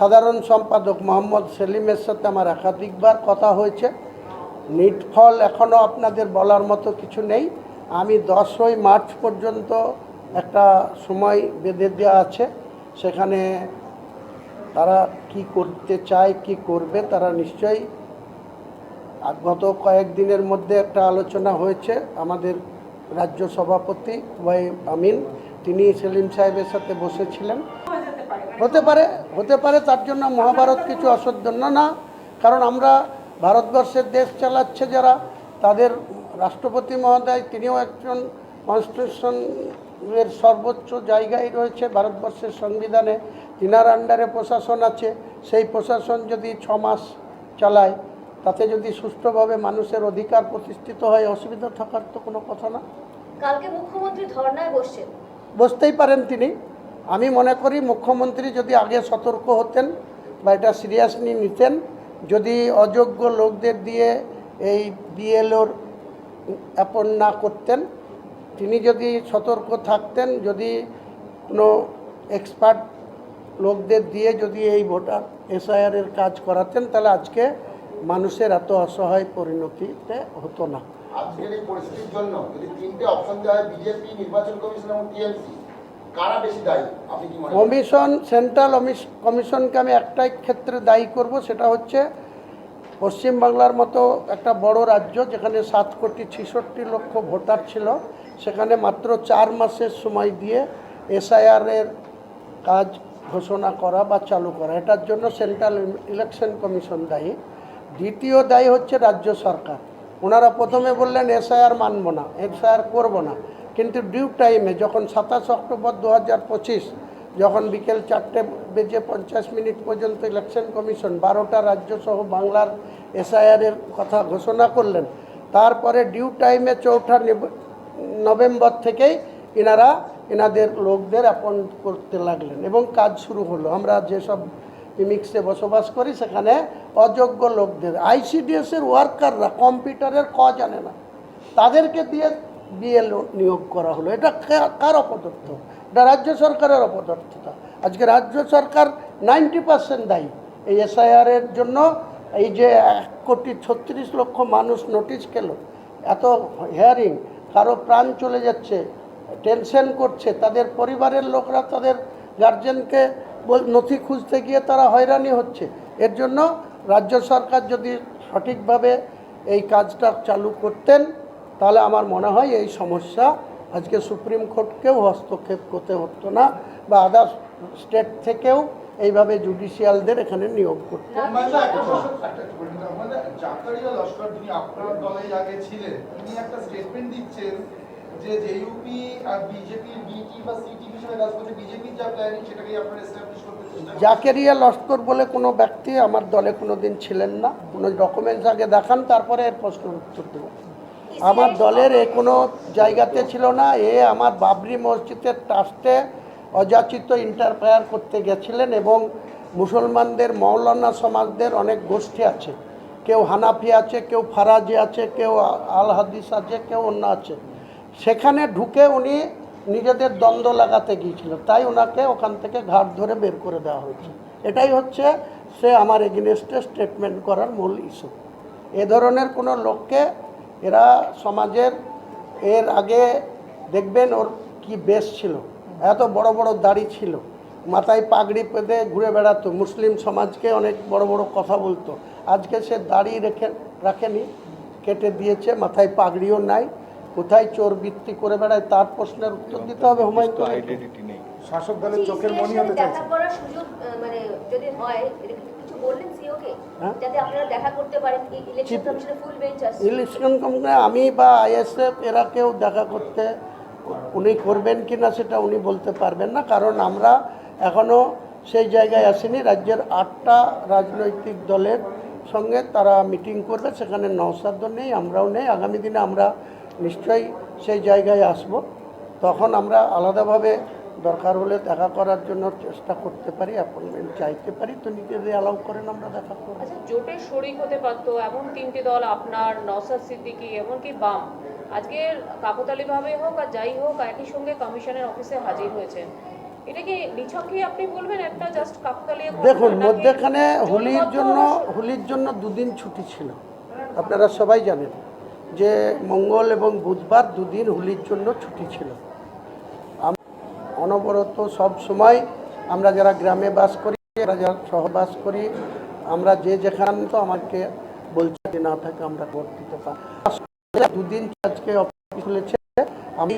সাধারণ সম্পাদক মোহাম্মদ সেলিমের সাথে আমার একাধিকবার কথা হয়েছে। নিটফল এখনও আপনাদের বলার মতো কিছু নেই। আমি 10ই মার্চ পর্যন্ত একটা সময় বেঁধে দেওয়া আছে, সেখানে তারা কি করতে চায় কি করবে তারা নিশ্চয়ই। গত কয়েকদিনের মধ্যে একটা আলোচনা হয়েছে, আমাদের রাজ্য সভাপতি ওয়াই আমিন তিনি সেলিম সাহেবের সাথে বসেছিলেন। হতে পারে তার জন্য মহাভারত কিছু অসাধারণ না, কারণ আমরা ভারতবর্ষের দেশ চালাচ্ছে যারা, তাদের রাষ্ট্রপতি মহোদয় তিনিও একজন কনস্টিটিউশনের সর্বোচ্চ জায়গায় রয়েছে ভারতবর্ষের সংবিধানে, তিনার আন্ডারে প্রশাসন আছে। সেই প্রশাসন যদি 6 মাস চালায়, তাতে যদি সুষ্ঠুভাবে মানুষের অধিকার প্রতিষ্ঠিত হয়, অসুবিধা থাকার তো কোনো কথা না। কালকে মুখ্যমন্ত্রী ধর্নায় বসতেই পারেন তিনি। আমি মনে করি মুখ্যমন্ত্রী যদি আগে সতর্ক হতেন বা এটা সিরিয়াসলি নিতেন, যদি অযোগ্য লোকদের দিয়ে এই বিএলওর অ্যাপয়েন্ট না করতেন, তিনি যদি সতর্ক থাকতেন, যদি কোনো এক্সপার্ট লোকদের দিয়ে যদি এই ভোটার এসআইআরের কাজ করাতেন, তাহলে আজকে মানুষের এত অসহায় পরিণতিতে হতো না। আজকের এই পরিস্থিতির জন্য যদি 3টে অপশন দেওয়া হয়, বিজেপি, নির্বাচন কমিশন এবং টিএমসি, কারা বেশি দায়ী আপনি কি মনে করেন? কমিশন, সেন্ট্রাল কমিশনকে আমি একটাই ক্ষেত্রে দায়ী করব, সেটা হচ্ছে পশ্চিমবাংলার মতো একটা বড় রাজ্য যেখানে 7,66,00,000 ভোটার ছিল, সেখানে মাত্র 4 মাসের সময় দিয়ে এসআইআরের কাজ ঘোষণা করা বা চালু করা, এটার জন্য সেন্ট্রাল ইলেকশন কমিশন দায়ী। দ্বিতীয় দায়ী হচ্ছে রাজ্য সরকার। ওনারা প্রথমে বললেন এসআইআর মানব না, এসআইআর করব না, কিন্তু ডিউ টাইমে যখন 27 অক্টোবর 2025 যখন বিকেল 4:50 পর্যন্ত ইলেকশন কমিশন 12টা রাজ্য সহ বাংলার এসআইআরের কথা ঘোষণা করলেন, তারপরে ডিউ টাইমে 4 নভেম্বর থেকেই এনাদের লোকদের অ্যাপয়েন্ট করতে লাগলেন এবং কাজ শুরু হলো। আমরা যেসব মিক্সে বসবাস করি সেখানে অযোগ্য লোকদের, আইসিডিএসের ওয়ার্কাররা কম্পিউটারের জানে না, তাদেরকে দিয়ে বিএলও নিয়োগ করা হলো। এটা কার অপদার্থ? এটা রাজ্য সরকারের অপদার্থতা। আজকে রাজ্য সরকার 90% দায়ী এই এসআইআরের জন্য। এই যে 1,36,00,000 মানুষ নোটিশ পেল, এত হিয়ারিং, কারো প্রাণ চলে যাচ্ছে, টেনশন করছে, তাদের পরিবারের লোকরা তাদের গার্জেনকে নথি খুঁজতে গিয়ে তারা হয়রানি হচ্ছে। এর জন্য রাজ্য সরকার যদি সঠিকভাবে এই কাজটা চালু করতেন, তাহলে আমার মনে হয় এই সমস্যা আজকে সুপ্রিম কোর্টকেও হস্তক্ষেপ করতে হতো না, বা আদার স্টেট থেকেও এইভাবে জুডিশিয়ালদের এখানে নিয়োগ করতে। জাকারিয়া লস্কর, যিনি আপনার দলে আগে ছিলেন, তিনি একটা স্টেটমেন্ট দিচ্ছেন যে জেইউপি আর বিজেপির বিটি বা সিটি হিসেবে কাজ করছে, বিজেপির যা প্ল্যানিং সেটাকে আপনারা এস্টাবলিশ করতে চেষ্টা করছেন। জাকারিয়া লস্কর বলে কোনো ব্যক্তি আমার দলে কোনো দিন ছিলেন না। কোনো ডকুমেন্টস আগে দেখান, তারপরে এর প্রশ্নের উত্তর দেব। আমার দলের কোনো জায়গাতে ছিল না। আমার বাবরি মসজিদের ট্রাস্টে অযাচিত ইন্টারফেয়ার করতে গেছিলেন, এবং মুসলমানদের মৌলানা সমাজদের অনেক গোষ্ঠী আছে, কেউ হানাফি আছে, কেউ ফারাজি আছে, কেউ আল হাদিস আছে, কেউ অন্য আছে, সেখানে ঢুকে উনি নিজেদের দ্বন্দ্ব লাগাতে গিয়েছিল, তাই ওনাকে ওখান থেকে ঘাট ধরে বের করে দেওয়া হয়েছে। এটাই হচ্ছে সে আমার এগেনস্টে স্টেটমেন্ট করার মূল ইস্যু। এ ধরনের কোনো লোককে এরা সমাজের, এর আগে দেখবেন ওর কি বেশ ছিল, এত বড় বড় দাড়ি ছিল, মাথায় পাগড়ি পেতে ঘুরে বেড়াতো, মুসলিম সমাজকে অনেক বড় বড় কথা বলতো। আজকে সে দাড়ি রাখেনি, কেটে দিয়েছে, মাথায় পাগড়িও নাই, কোথায় চোর বৃত্তি করে বেড়ায়, তার প্রশ্নের উত্তর দিতে হবে হুমায়ুন কবিরকে। শাসক দলের চোখের মনি হতে চাইছে। ইলেকশন কমিশনে আমি বা আইএসএফ এরা কেউ দেখা করতে উনি করবেন কি না সেটা উনি বলতে পারবেন না, কারণ আমরা এখনও সেই জায়গায় আসিনি। রাজ্যের 8টা রাজনৈতিক দলের সঙ্গে তারা মিটিং করবে, সেখানে নওশাদও নেই, আমরাও নেই। আগামী দিনে আমরা নিশ্চয়ই সেই জায়গায় আসব, তখন আমরা আলাদাভাবে দরকার হলে দেখা করার জন্য চেষ্টা করতে পারি, অ্যাপয়েন্টমেন্ট চাইতে পারি, তো নিজেদের অ্যালাউ করেন আমরা দেখা করব। আচ্ছা, জোটে শরিক হতে পারতো এমন 3টি দল, আপনার, নওশাদ সিদ্দিকী, এমনকি বাম, আজকে কাকতালীয়ভাবে হোক আর যাই হোক একই সঙ্গে কমিশনের অফিসে হাজির হয়েছেন। এটা কি নিছকই আপনি বলবেন একটা জাস্ট কাকতালীয় ঘটনা, দেখুন, নাকি মধ্যেখানে জোটবদ্ধ হোলির জন্য দুদিন ছুটি ছিল। আপনারা সবাই জানেন যে মঙ্গল এবং বুধবার দুদিন হোলির জন্য ছুটি ছিল। অনবরত সব সময় আমরা যারা গ্রামে বাস করি, যারা শহর বাস করি, আমরা যে যেখানে তো আমাকে বলছে যে না থাকে আমরা ভোট দিতে পারি। দুদিন আজকে অফিস খুলেছে। আমি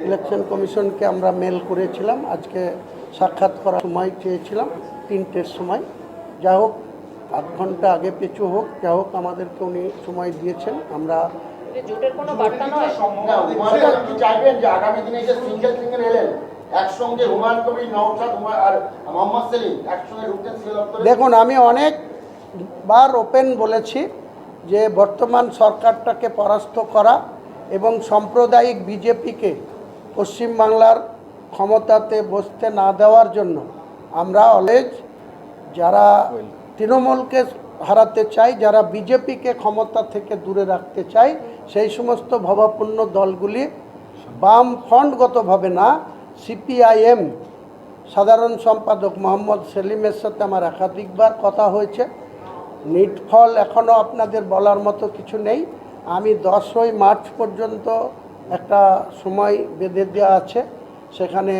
ইলেকশন কমিশনকে আমরা মেল করেছিলাম, আজকে সাক্ষাৎ করার সময় চেয়েছিলাম 3টের সময়। যা হোক, আধ ঘন্টা আগে পিছু হোক, যা হোক আমাদেরকে উনি সময় দিয়েছেন। আমরা এটা জোটের কোনো বার্তা নয়। না, হুমায়ুন কি চাইবেন যে আগামী দিনে যে সিঙ্গেল এলেন একসঙ্গে হুমায়ুন কবির, নওশাদ আর মোহাম্মদ সেলিম একসঙ্গে ঢুকতেন সিভিল দপ্তরে? দেখুন, আমি অনেকবার ওপেন বলেছি যে বর্তমান সরকারটাকে পরাস্ত করা এবং সাম্প্রদায়িক বিজেপিকে পশ্চিমবাংলার ক্ষমতাতে বসতে না দেওয়ার জন্য আমরা অলওয়েজ যারা তৃণমূলকে হারাতে চাই, যারা বিজেপিকে ক্ষমতা থেকে দূরে রাখতে চাই, সেই সমস্ত ভাবাপন্ন দলগুলি বামফ্রন্টগতভাবে না, সিপিআইএম সাধারণ সম্পাদক মোহাম্মদ সেলিমের সাথে আমার একাধিকবার কথা হয়েছে। নিটফল এখনও আপনাদের বলার মতো কিছু নেই। আমি 10ই মার্চ পর্যন্ত একটা সময় বেঁধে দেওয়া আছে, সেখানে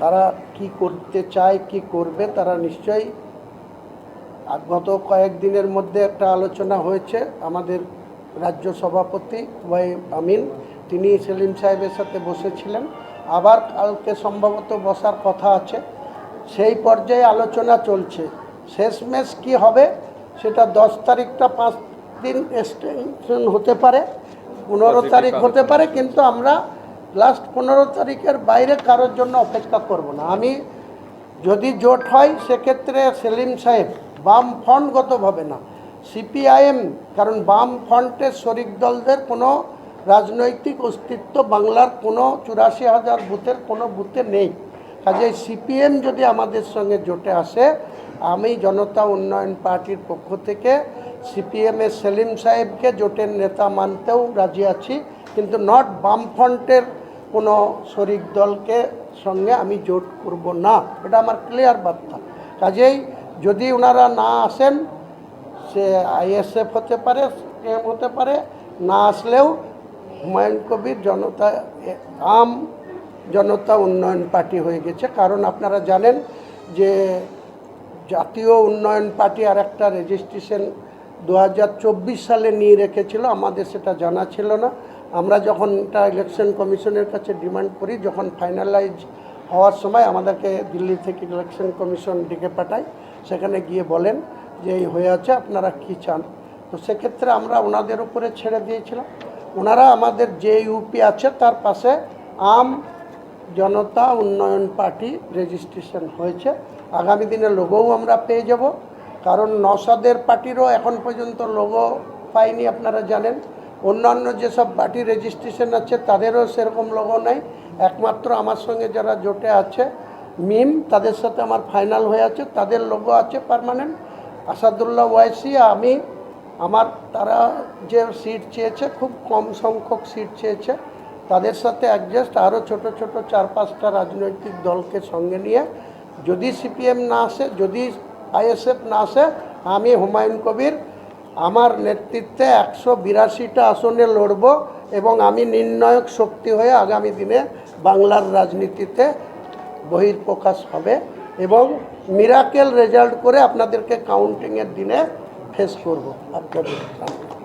তারা কি করতে চায়, কি করবে, তারা নিশ্চয়ই। গত কয়েকদিনের মধ্যে একটা আলোচনা হয়েছে, আমাদের রাজ্য সভাপতি আমিন তিনি সেলিম সাহেবের সাথে বসেছিলেন, আবার কালকে সম্ভবত বসার কথা আছে। সেই পর্যায়ে আলোচনা চলছে। শেষমেশ কি হবে সেটা 10 তারিখটা 5 দিন এক্সটেনশন হতে পারে, 15 তারিখ হতে পারে, কিন্তু আমরা লাস্ট 15 তারিখের বাইরে কারোর জন্য অপেক্ষা করব না। আমি যদি জোট হয় সেক্ষেত্রে সেলিম সাহেব বামফ্রন্টগতভাবে না, সিপিআইএম, কারণ বামফ্রন্টের শরিক দলদের কোনো রাজনৈতিক অস্তিত্ব বাংলার কোনো 84,000 বুথের কোনো বুথে নেই। কাজেই সিপিএম যদি আমাদের সঙ্গে জোটে আসে, আমি জনতা উন্নয়ন পার্টির পক্ষ থেকে সিপিএমের সেলিম সাহেবকে জোটের নেতা মানতেও রাজি আছি, কিন্তু নট বামফ্রন্টের কোনো শরিক দলকে সঙ্গে আমি জোট করব না, এটা আমার ক্লিয়ার বার্তা। কাজেই যদি ওনারা না আসেন, সে আইএসএফ হতে পারে, সিপিএম হতে পারে, না আসলেও হুমায়ুন কবির জনতা উন্নয়ন পার্টি হয়ে গেছে। কারণ আপনারা জানেন যে জাতীয় উন্নয়ন পার্টি আর একটা রেজিস্ট্রেশন 2024 সালে নিয়ে রেখেছিল, আমাদের সেটা জানা ছিল না। আমরা যখন এটা ইলেকশন কমিশনের কাছে ডিমান্ড করি, যখন ফাইনালাইজ হওয়ার সময় আমাদেরকে দিল্লি থেকে ইলেকশন কমিশন ডেকে পাঠায়, সেখানে গিয়ে বলেন যে এই হয়ে আছে, আপনারা কি চান। তো সেক্ষেত্রে আমরা ওনাদের উপরে ছেড়ে দিয়েছিলাম। ওনারা আমাদের যে ইউপি আছে তার পাশে জনতা উন্নয়ন পার্টি রেজিস্ট্রেশন হয়েছে। আগামী দিনে লোগোও আমরা পেয়ে যাব, কারণ নওশাদের পার্টিরও এখন পর্যন্ত লোগো পাইনি, আপনারা জানেন। অন্যান্য যেসব পার্টি রেজিস্ট্রেশন আছে তাদেরও সেরকম লোগো নাই। একমাত্র আমার সঙ্গে যারা জোটে আছে মিম, তাদের সাথে আমার ফাইনাল হয়ে আছে, তাদের লোগো আছে পার্মানেন্ট। আসাদুল্লাহ ওয়াইসি, আমি, তারা যে সিট চেয়েছে খুব কম সংখ্যক সিট চেয়েছে, তাদের সাথে অ্যাডজাস্ট আরও ছোট ছোট 4-5টা রাজনৈতিক দলকে সঙ্গে নিয়ে, যদি সিপিএম না আসে, যদি আইএসএফ না আসে, আমি হুমায়ুন কবির আমার নেতৃত্বে 182টা আসনে লড়ব এবং আমি নির্ণায়ক শক্তি হয়ে আগামী দিনে বাংলার রাজনীতিতে বহিঃপ্রকাশ হবে এবং মিরাকেল রেজাল্ট করে আপনাদেরকে কাউন্টিংয়ের দিনে ফেস করব আপনাদের সামনে।